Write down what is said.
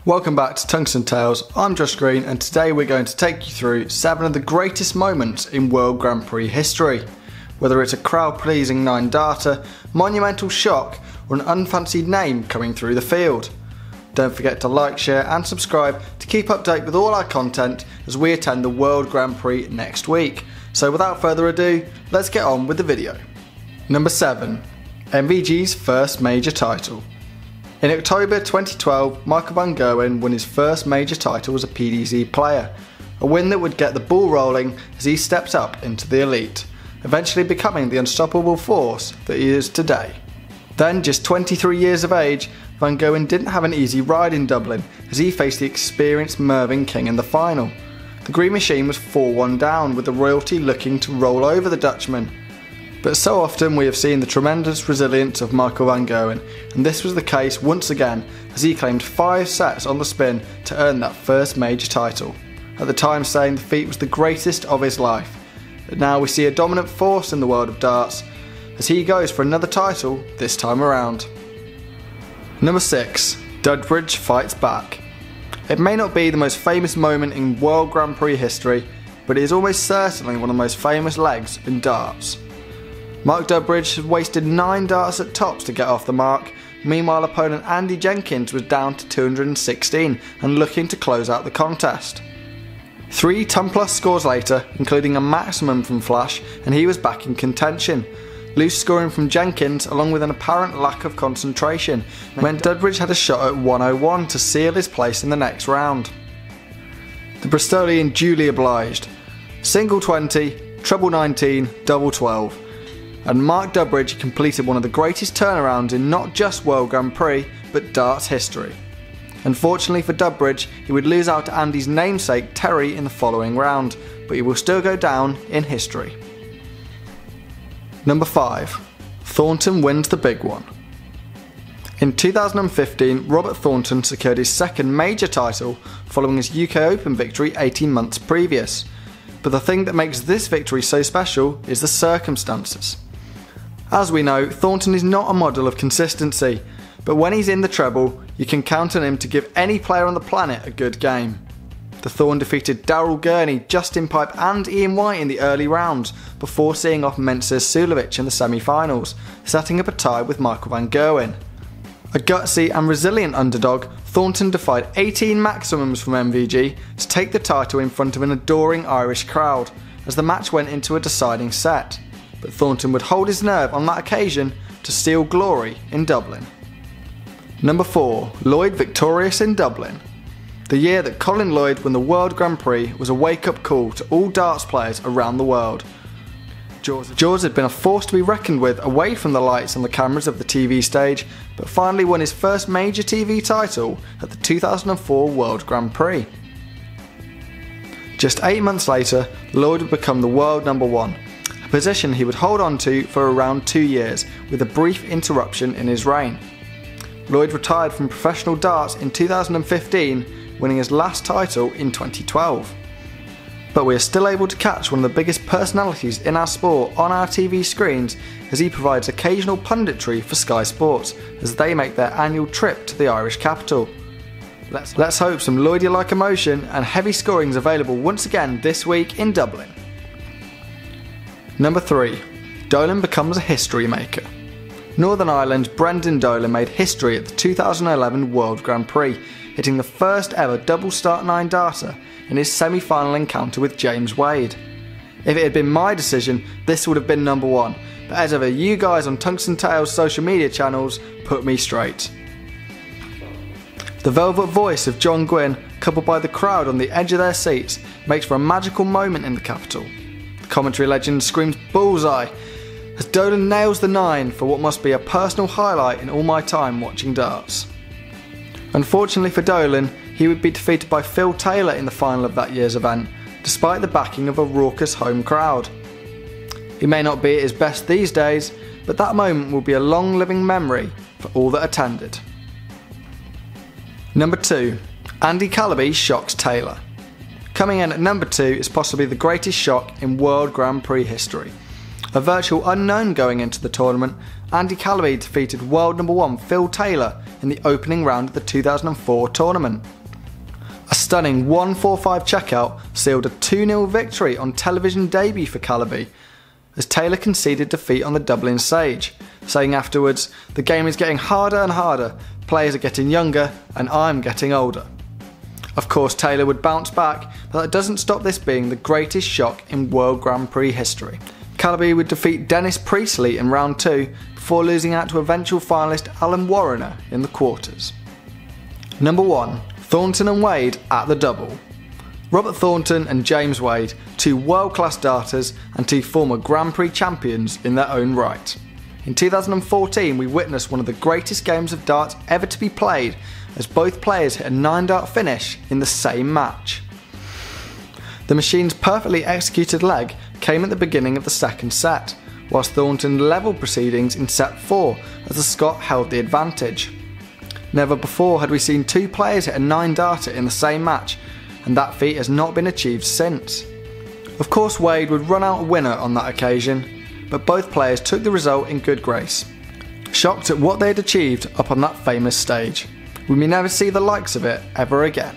Welcome back to Tungsten Tales. I'm Josh Green and today we're going to take you through 7 of the greatest moments in World Grand Prix history. Whether it's a crowd-pleasing 9-darter, monumental shock or an unfancied name coming through the field. Don't forget to like, share and subscribe to keep up to date with all our content as we attend the World Grand Prix next week. So without further ado, let's get on with the video. Number 7. MVG's first major title. In October 2012, Michael Van Gerwen won his first major title as a PDC player, a win that would get the ball rolling as he stepped up into the elite, eventually becoming the unstoppable force that he is today. Then, just 23 years of age, Van Gerwen didn't have an easy ride in Dublin as he faced the experienced Mervyn King in the final. The Green Machine was 4-1 down, with the royalty looking to roll over the Dutchman. But so often we have seen the tremendous resilience of Michael Van Gerwen, and this was the case once again as he claimed 5 sets on the spin to earn that first major title, at the time saying the feat was the greatest of his life. But now we see a dominant force in the world of darts as he goes for another title this time around. Number 6. Dudbridge fights back. It may not be the most famous moment in World Grand Prix history, but it is almost certainly one of the most famous legs in darts. Mark Dudbridge had wasted 9 darts at tops to get off the mark. Meanwhile, opponent Andy Jenkins was down to 216 and looking to close out the contest. 3 ton-plus scores later, including a maximum from Flash, and he was back in contention. Loose scoring from Jenkins, along with an apparent lack of concentration, meant Dudbridge had a shot at 101 to seal his place in the next round. The Bristolian duly obliged. Single 20, treble 19, double 12. And Mark Dudbridge completed one of the greatest turnarounds in not just World Grand Prix, but darts history. Unfortunately for Dudbridge, he would lose out to Andy's namesake Terry in the following round, but he will still go down in history. Number 5. Thornton wins the big one. In 2015, Robert Thornton secured his second major title following his UK Open victory 18 months previous. But the thing that makes this victory so special is the circumstances. As we know, Thornton is not a model of consistency, but when he's in the treble, you can count on him to give any player on the planet a good game. The Thorn defeated Daryl Gurney, Justin Pipe and Ian White in the early rounds before seeing off Mensur Suljovic in the semi-finals, setting up a tie with Michael Van Gerwen. A gutsy and resilient underdog, Thornton defied 18 maximums from MVG to take the title in front of an adoring Irish crowd as the match went into a deciding set. But Thornton would hold his nerve on that occasion to steal glory in Dublin. Number 4. Lloyd victorious in Dublin. The year that Colin Lloyd won the World Grand Prix was a wake-up call to all darts players around the world. Jaws had been a force to be reckoned with away from the lights and the cameras of the TV stage, but finally won his first major TV title at the 2004 World Grand Prix. Just 8 months later, Lloyd would become the world number 1, a position he would hold on to for around 2 years, with a brief interruption in his reign. Lloyd retired from professional darts in 2015, winning his last title in 2012. But we are still able to catch one of the biggest personalities in our sport on our TV screens as he provides occasional punditry for Sky Sports as they make their annual trip to the Irish capital. Let's hope some Lloyd-like emotion and heavy scoring is available once again this week in Dublin. Number 3. Dolan becomes a history maker. Northern Ireland's Brendan Dolan made history at the 2011 World Grand Prix, hitting the first ever double start 9-darter in his semi-final encounter with James Wade. If it had been my decision, this would have been number 1, but as ever, you guys on Tungsten Tales social media channels put me straight. The velvet voice of John Gwynn, coupled by the crowd on the edge of their seats, makes for a magical moment in the capital. The commentary legend screams bullseye as Dolan nails the 9 for what must be a personal highlight in all my time watching darts. Unfortunately for Dolan, he would be defeated by Phil Taylor in the final of that year's event, despite the backing of a raucous home crowd. He may not be at his best these days, but that moment will be a long-living memory for all that attended. Number 2. Andy Calaby shocks Taylor. Coming in at number 2 is possibly the greatest shock in World Grand Prix history. A virtual unknown going into the tournament, Andy Calaby defeated world number 1 Phil Taylor in the opening round of the 2004 tournament. A stunning 1-4-5 checkout sealed a 2-0 victory on television debut for Calaby, as Taylor conceded defeat on the Dublin stage, saying afterwards, "The game is getting harder and harder, players are getting younger and I'm getting older." Of course Taylor would bounce back, but that doesn't stop this being the greatest shock in World Grand Prix history. Calaby would defeat Dennis Priestley in round 2 before losing out to eventual finalist Alan Warriner in the quarters. Number 1. Thornton and Wade at the double. Robert Thornton and James Wade, 2 world-class darters and 2 former Grand Prix champions in their own right. In 2014 we witnessed one of the greatest games of darts ever to be played, as both players hit a 9-dart finish in the same match. The machine's perfectly executed leg came at the beginning of the second set, whilst Thornton levelled proceedings in set 4 as the Scot held the advantage. Never before had we seen 2 players hit a 9-darter in the same match, and that feat has not been achieved since. Of course Wade would run out a winner on that occasion, but both players took the result in good grace. Shocked at what they had achieved up on that famous stage. We may never see the likes of it ever again.